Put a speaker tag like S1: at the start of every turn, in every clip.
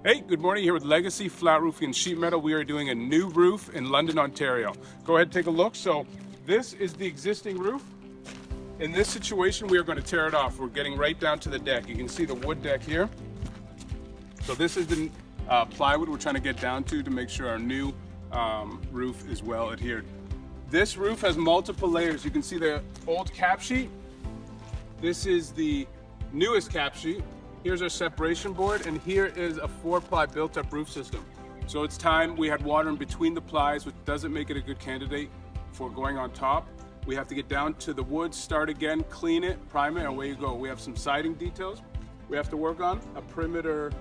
S1: Hey, good morning, here with Legacy Flat Roofing and Sheet Metal. We are doing a new roof in London, Ontario. Go ahead and take a look. So this is the existing roof. In this situation, we are going to tear it off. We're getting right down to the deck. You can see the wood deck here. So this is the plywood we're trying to get down to make sure our new roof is well adhered. This roof has multiple layers. You can see the old cap sheet. This is the newest cap sheet. Here's our separation board, and here is a 4-ply built-up roof system. So it's time. We had water in between the plies, which doesn't make it a good candidate for going on top. We have to get down to the wood, start again, clean it, prime it, and away you go. We have some siding details we have to work on, a perimeter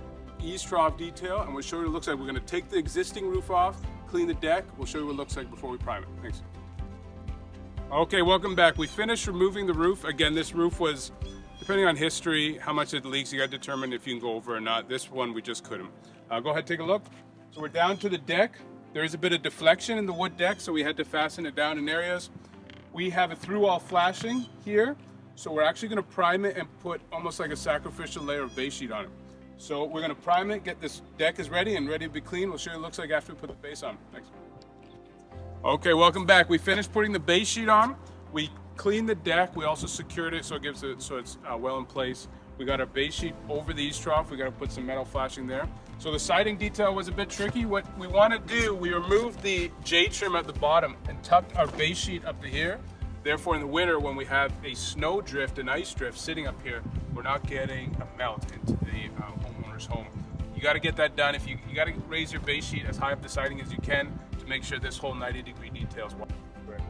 S1: eaves trough detail, and we'll show you what it looks like. We're going to take the existing roof off, clean the deck. We'll show you what it looks like before we prime it. Thanks. Okay, welcome back. We finished removing the roof. Again, this roof was, depending on history, how much it leaks, you got to determine if you can go over or not. This one, we just couldn't. Go ahead, take a look. So we're down to the deck. There is a bit of deflection in the wood deck, so we had to fasten it down in areas. We have a through-wall flashing here, so we're actually going to prime it and put almost like a sacrificial layer of base sheet on it. So we're going to prime it, get this deck is ready and ready to be cleaned. We'll show you what it looks like after we put the base on. Thanks. Okay, welcome back. We finished putting the base sheet on. We cleaned the deck. We also secured it so it gives it so it's well in place. We got our base sheet over the eaves trough. We got to put some metal flashing there. So the siding detail was a bit tricky. What we want to do, we removed the J trim at the bottom and tucked our base sheet up to here. Therefore, in the winter, when we have a snow drift, an ice drift sitting up here, we're not getting a melt into the homeowner's home. You got to get that done. If you got to raise your base sheet as high up the siding as you can to make sure this whole 90-degree detail is waterproof.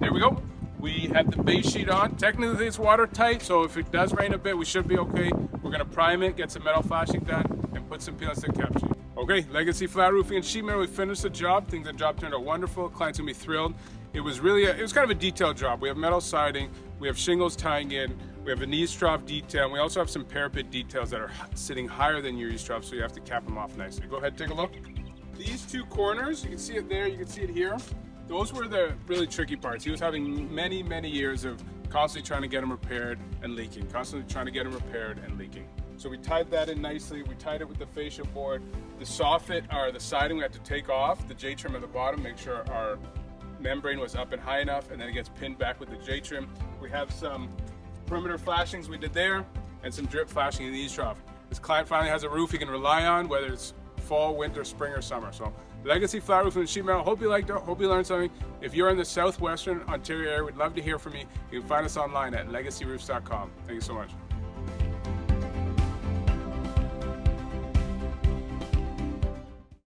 S1: There we go. We have the base sheet on. Technically, it's watertight, so if it does rain a bit, we should be okay. We're going to prime it, get some metal flashing done, and put some plastic cap sheet. Okay, Legacy Flat Roofing and Sheet Metal, we finished the job. Think the job turned out wonderful. Client's going to be thrilled. It was kind of a detailed job. We have metal siding, we have shingles tying in, we have an eaves trough detail, and we also have some parapet details that are sitting higher than your eaves trough, so you have to cap them off nicely. Go ahead and take a look. These two corners, you can see it there, you can see it here. Those were the really tricky parts. He was having many, many years of constantly trying to get them repaired and leaking, So we tied that in nicely. We tied it with the fascia board. The soffit, or the siding, we had to take off. The J trim at the bottom, make sure our membrane was up and high enough, and then it gets pinned back with the J trim. We have some perimeter flashings we did there, and some drip flashing in the eaves trough. This client finally has a roof he can rely on, whether it's fall, winter, spring, or summer. So Legacy Flat Roofing and Sheet Metal. Hope you liked it. Hope you learned something. If you're in the southwestern Ontario area, we'd love to hear from you. You can find us online at legacyroofs.com. Thank you so much.